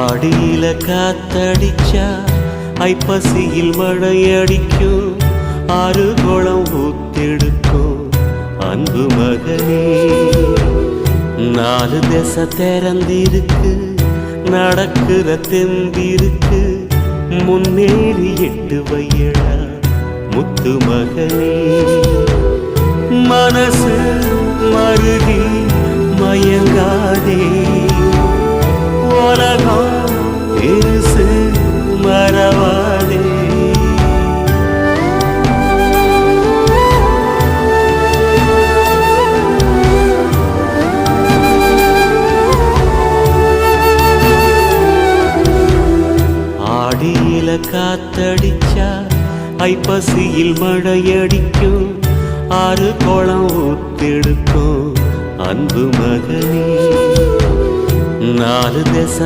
ஆடியில காத்தடிச்சா ஐப்பசியில் மழையடிக்கும், ஆறு குளம் ஊத்தெடுக்கும் அன்பு மகனே. நாலு திசை திறந்திருக்கு, நடக்கிற தெம்பிருக்கு, முன்னேறி எட்டு வையடா முத்து மகனே. மனசு மருகி மயங்காதே, உலகம் இருசு மறவாதே. ஆடியில காத்தடிச்சா ஐப்பசியில் மழையடிக்கும், ஆறு குளம் ஊத்தெடுக்கும் அன்பு மகனே. நாலு திசை